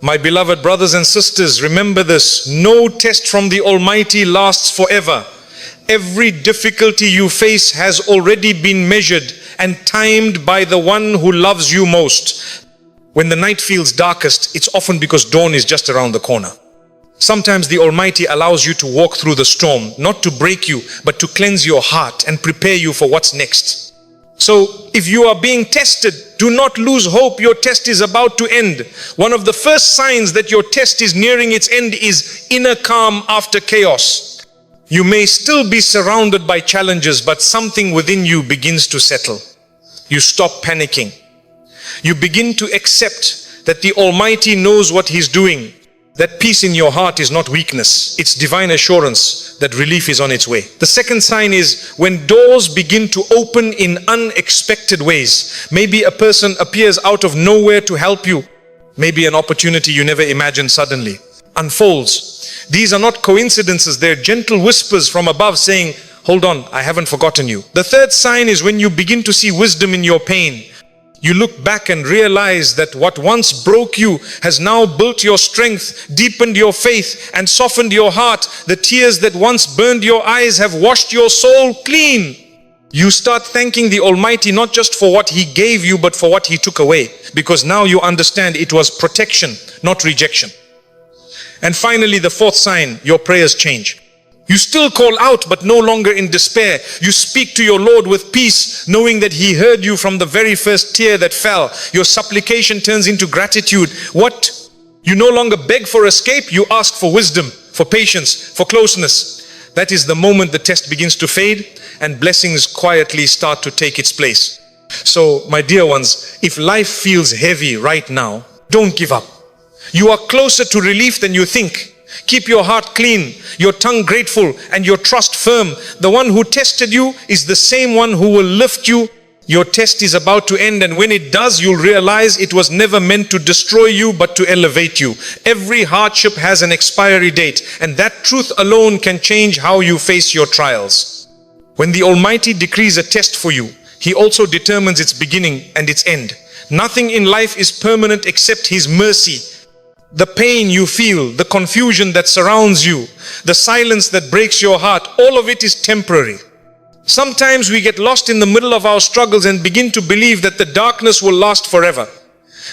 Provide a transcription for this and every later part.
My beloved brothers and sisters, remember this: no test from the Almighty lasts forever. Every difficulty you face has already been measured and timed by the one who loves you most. When the night feels darkest, it's often because dawn is just around the corner. Sometimes the Almighty allows you to walk through the storm, not to break you, but to cleanse your heart and prepare you for what's next. So, if you are being tested, do not lose hope. Your test is about to end. One of the first signs that your test is nearing its end is inner calm after chaos. You may still be surrounded by challenges, but something within you begins to settle. You stop panicking. You begin to accept that the Almighty knows what He's doing. That peace in your heart is not weakness. It's divine assurance that relief is on its way. The second sign is when doors begin to open in unexpected ways. Maybe a person appears out of nowhere to help you. Maybe an opportunity you never imagined suddenly unfolds. These are not coincidences. They're gentle whispers from above saying, hold on, I haven't forgotten you. The third sign is when you begin to see wisdom in your pain. You look back and realize that what once broke you has now built your strength, deepened your faith, and softened your heart. The tears that once burned your eyes have washed your soul clean. You start thanking the Almighty not just for what He gave you, but for what He took away. Because now you understand it was protection, not rejection. And finally, the fourth sign, your prayers change. You still call out, but no longer in despair. You speak to your Lord with peace, knowing that He heard you from the very first tear that fell. Your supplication turns into gratitude. What? You no longer beg for escape, you ask for wisdom, for patience, for closeness. That is the moment the test begins to fade and blessings quietly start to take its place. So, my dear ones, if life feels heavy right now, don't give up. You are closer to relief than you think. Keep your heart clean, your tongue grateful, and your trust firm. The one who tested you is the same one who will lift you. Your test is about to end, and when it does, you'll realize it was never meant to destroy you, but to elevate you. Every hardship has an expiry date, and that truth alone can change how you face your trials. When the Almighty decrees a test for you, He also determines its beginning and its end. Nothing in life is permanent except His mercy. The pain you feel, the confusion that surrounds you, the silence that breaks your heart, all of it is temporary. Sometimes we get lost in the middle of our struggles and begin to believe that the darkness will last forever.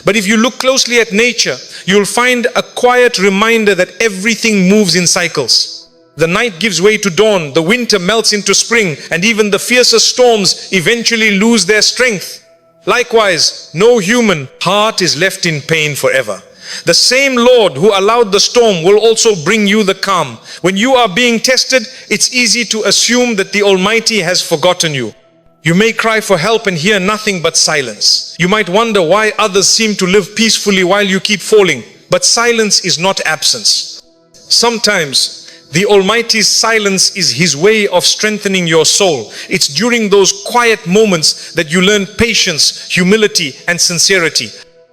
But if you look closely at nature, you'll find a quiet reminder that everything moves in cycles. The night gives way to dawn, the winter melts into spring, and even the fiercest storms eventually lose their strength. Likewise, no human heart is left in pain forever. The same Lord who allowed the storm will also bring you the calm. When you are being tested, it's easy to assume that the Almighty has forgotten you. You may cry for help and hear nothing but silence. You might wonder why others seem to live peacefully while you keep falling. But silence is not absence. Sometimes the Almighty's silence is His way of strengthening your soul. It's during those quiet moments that you learn patience, humility, and sincerity.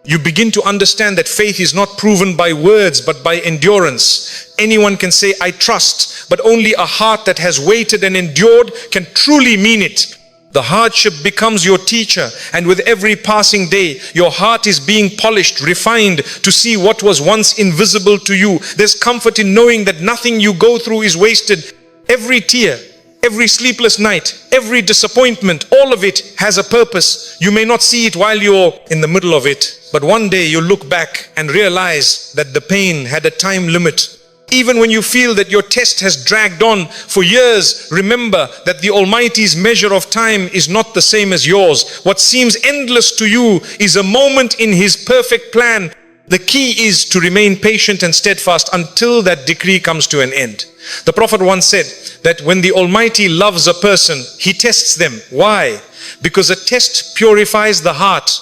You begin to understand that faith is not proven by words, but by endurance. Anyone can say, I trust, but only a heart that has waited and endured can truly mean it. The hardship becomes your teacher, and with every passing day, your heart is being polished, refined to see what was once invisible to you. There's comfort in knowing that nothing you go through is wasted. Every tear, every sleepless night, every disappointment, all of it has a purpose. You may not see it while you're in the middle of it, but one day you'll look back and realize that the pain had a time limit. Even when you feel that your test has dragged on for years, remember that the Almighty's measure of time is not the same as yours. What seems endless to you is a moment in His perfect plan. The key is to remain patient and steadfast until that decree comes to an end. The Prophet once said that when the Almighty loves a person, He tests them. Why? Because a test purifies the heart.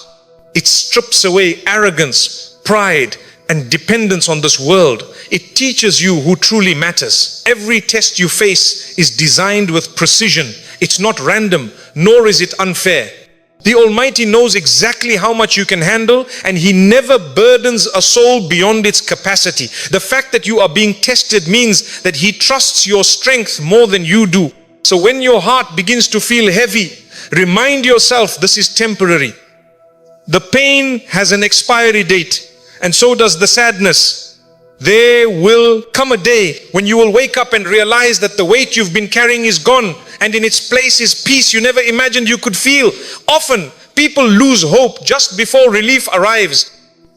It strips away arrogance, pride, and dependence on this world. It teaches you who truly matters. Every test you face is designed with precision. It's not random, nor is it unfair. The Almighty knows exactly how much you can handle, and He never burdens a soul beyond its capacity. The fact that you are being tested means that He trusts your strength more than you do. So when your heart begins to feel heavy, remind yourself this is temporary. The pain has an expiry date, and so does the sadness. There will come a day when you will wake up and realize that the weight you've been carrying is gone, and in its place is peace you never imagined you could feel. Often, people lose hope just before relief arrives.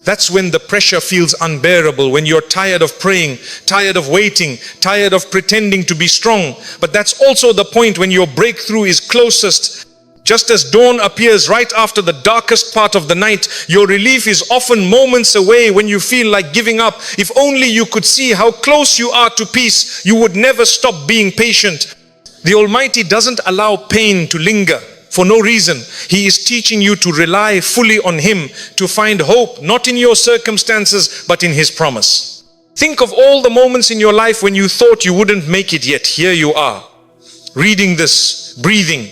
That's when the pressure feels unbearable, when you're tired of praying, tired of waiting, tired of pretending to be strong. But that's also the point when your breakthrough is closest. Just as dawn appears right after the darkest part of the night, your relief is often moments away when you feel like giving up. If only you could see how close you are to peace, you would never stop being patient. The Almighty doesn't allow pain to linger for no reason. He is teaching you to rely fully on Him, to find hope not in your circumstances but in His promise. Think of all the moments in your life when you thought you wouldn't make it, yet here you are, reading this, breathing,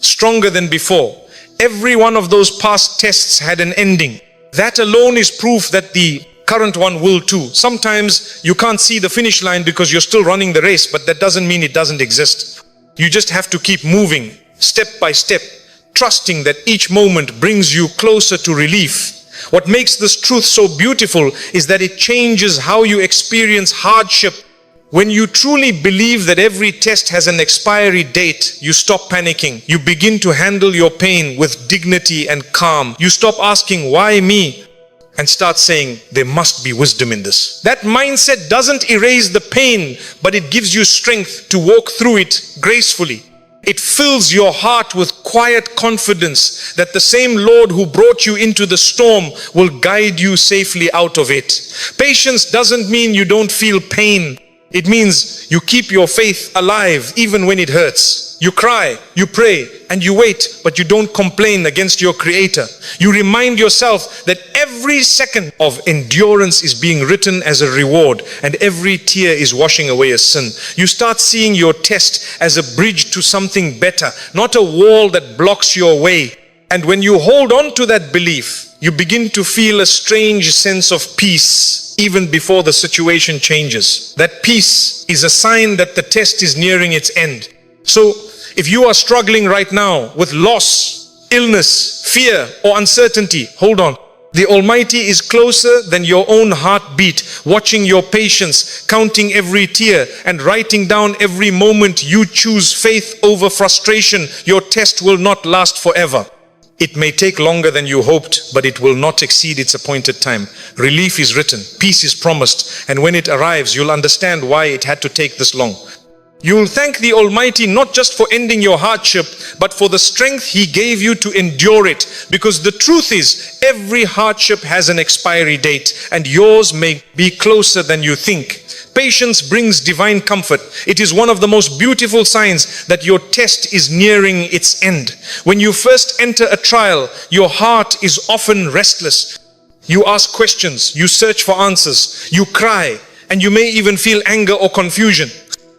stronger than before. Every one of those past tests had an ending. That alone is proof that the current one will too. Sometimes you can't see the finish line because you're still running the race, but that doesn't mean it doesn't exist. You just have to keep moving, step by step, trusting that each moment brings you closer to relief. What makes this truth so beautiful is that it changes how you experience hardship. When you truly believe that every test has an expiry date, you stop panicking. You begin to handle your pain with dignity and calm. You stop asking, why me? And start saying, there must be wisdom in this. That mindset doesn't erase the pain, but it gives you strength to walk through it gracefully. It fills your heart with quiet confidence that the same Lord who brought you into the storm will guide you safely out of it. Patience doesn't mean you don't feel pain. It means you keep your faith alive even when it hurts. You cry, you pray, and you wait, but you don't complain against your Creator. You remind yourself that every second of endurance is being written as a reward, and every tear is washing away a sin. You start seeing your test as a bridge to something better, not a wall that blocks your way. And when you hold on to that belief, you begin to feel a strange sense of peace even before the situation changes. That peace is a sign that the test is nearing its end. So, if you are struggling right now with loss, illness, fear, or uncertainty, hold on. The Almighty is closer than your own heartbeat, watching your patience, counting every tear, and writing down every moment you choose faith over frustration. Your test will not last forever. It may take longer than you hoped, but it will not exceed its appointed time. Relief is written, peace is promised, and when it arrives, you'll understand why it had to take this long. You'll thank the Almighty not just for ending your hardship, but for the strength He gave you to endure it. Because the truth is, every hardship has an expiry date, and yours may be closer than you think. Patience brings divine comfort. It is one of the most beautiful signs that your test is nearing its end. When you first enter a trial, your heart is often restless. You ask questions, you search for answers, you cry, and you may even feel anger or confusion.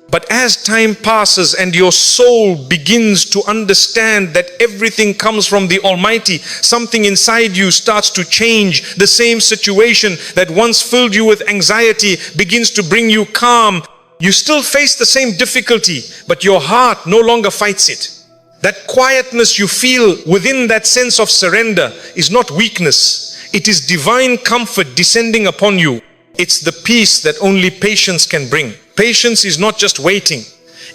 But as time passes and your soul begins to understand that everything comes from the Almighty, something inside you starts to change. The same situation that once filled you with anxiety begins to bring you calm. You still face the same difficulty, but your heart no longer fights it. That quietness you feel within that sense of surrender is not weakness. It is divine comfort descending upon you. It's the peace that only patience can bring. Patience is not just waiting.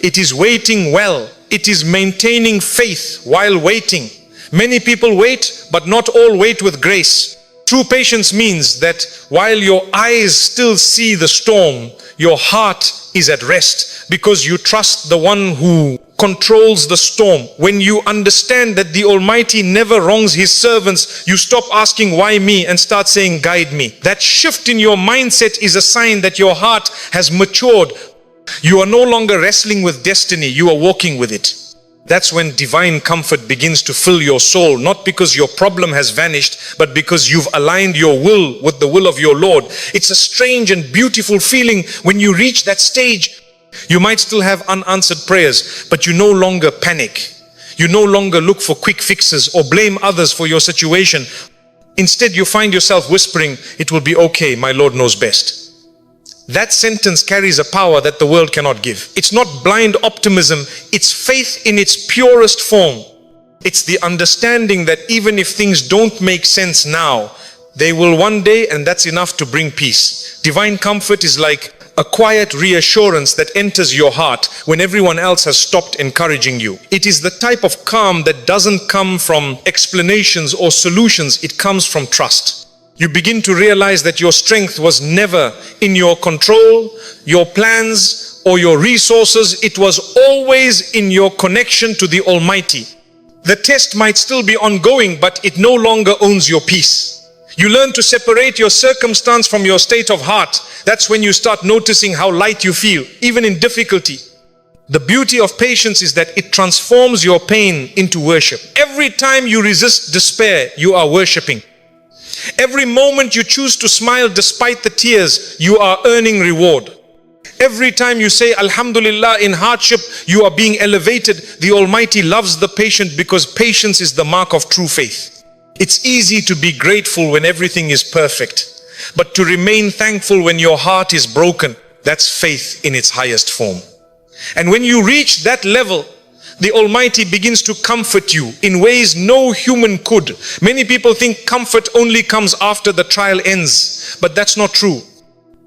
It is waiting well. It is maintaining faith while waiting. Many people wait, but not all wait with grace. True patience means that while your eyes still see the storm, your heart is at rest because you trust the one who controls the storm. When you understand that the Almighty never wrongs His servants, you stop asking why me and start saying guide me. That shift in your mindset is a sign that your heart has matured. You are no longer wrestling with destiny, you are walking with it. That's when divine comfort begins to fill your soul, not because your problem has vanished, but because you've aligned your will with the will of your Lord. It's a strange and beautiful feeling when you reach that stage. You might still have unanswered prayers, but you no longer panic. You no longer look for quick fixes or blame others for your situation. Instead, you find yourself whispering, "It will be okay, my Lord knows best." That sentence carries a power that the world cannot give. It's not blind optimism, it's faith in its purest form. It's the understanding that even if things don't make sense now, They will one day, and that's enough to bring peace. Divine comfort is like a quiet reassurance that enters your heart when everyone else has stopped encouraging you. It is the type of calm that doesn't come from explanations or solutions, it comes from trust. You begin to realize that your strength was never in your control, your plans, or your resources. It was always in your connection to the Almighty. The test might still be ongoing, but it no longer owns your peace. You learn to separate your circumstance from your state of heart. That's when you start noticing how light you feel, even in difficulty. The beauty of patience is that it transforms your pain into worship. Every time you resist despair, you are worshipping. Every moment you choose to smile despite the tears, you are earning reward. Every time you say Alhamdulillah in hardship, you are being elevated. The Almighty loves the patient because patience is the mark of true faith. It's easy to be grateful when everything is perfect, but to remain thankful when your heart is broken, that's faith in its highest form. And when you reach that level, the Almighty begins to comfort you in ways no human could. Many people think comfort only comes after the trial ends, but that's not true.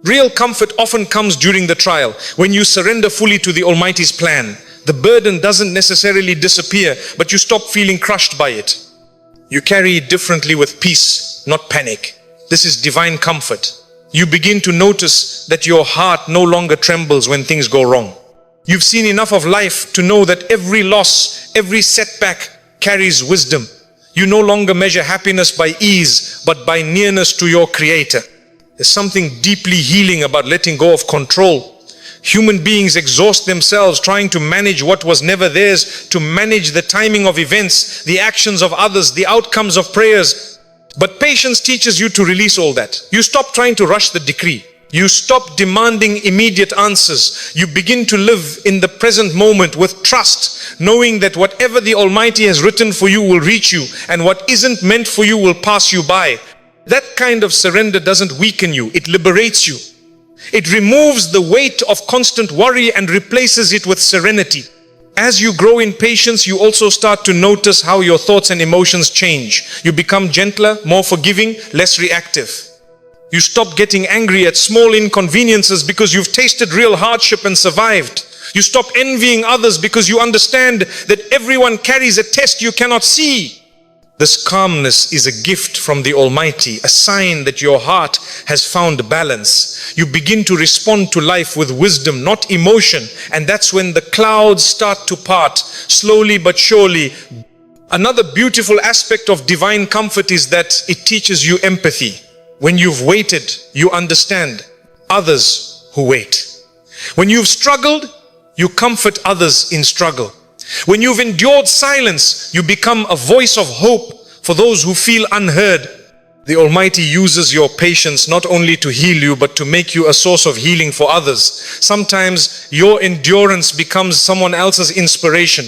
Real comfort often comes during the trial, when you surrender fully to the Almighty's plan. The burden doesn't necessarily disappear, but you stop feeling crushed by it. You carry it differently with peace, not panic. This is divine comfort. You begin to notice that your heart no longer trembles when things go wrong. You've seen enough of life to know that every loss, every setback carries wisdom. You no longer measure happiness by ease, but by nearness to your Creator. There's something deeply healing about letting go of control. Human beings exhaust themselves trying to manage what was never theirs, to manage the timing of events, the actions of others, the outcomes of prayers. But patience teaches you to release all that. You stop trying to rush the decree. You stop demanding immediate answers. You begin to live in the present moment with trust, knowing that whatever the Almighty has written for you will reach you, and what isn't meant for you will pass you by. That kind of surrender doesn't weaken you, it liberates you. It removes the weight of constant worry and replaces it with serenity. As you grow in patience, you also start to notice how your thoughts and emotions change. You become gentler, more forgiving, less reactive. You stop getting angry at small inconveniences because you've tasted real hardship and survived. You stop envying others because you understand that everyone carries a test you cannot see. This calmness is a gift from the Almighty, a sign that your heart has found balance. You begin to respond to life with wisdom, not emotion, and that's when the clouds start to part, slowly but surely. Another beautiful aspect of divine comfort is that it teaches you empathy. When you've waited, you understand others who wait. When you've struggled, you comfort others in struggle. When you've endured silence, you become a voice of hope for those who feel unheard. The Almighty uses your patience not only to heal you, but to make you a source of healing for others. Sometimes your endurance becomes someone else's inspiration.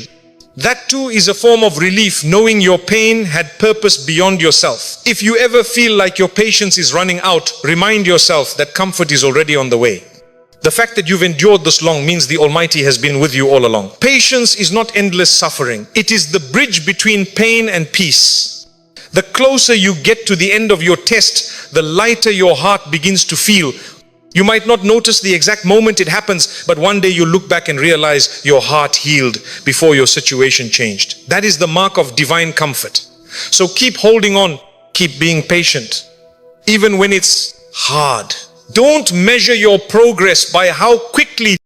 That too is a form of relief, knowing your pain had purpose beyond yourself. If you ever feel like your patience is running out, remind yourself that comfort is already on the way. The fact that you've endured this long means the Almighty has been with you all along. Patience is not endless suffering. It is the bridge between pain and peace. The closer you get to the end of your test, the lighter your heart begins to feel. You might not notice the exact moment it happens, but one day you look back and realize your heart healed before your situation changed. That is the mark of divine comfort. So keep holding on, keep being patient, even when it's hard. Don't measure your progress by how quickly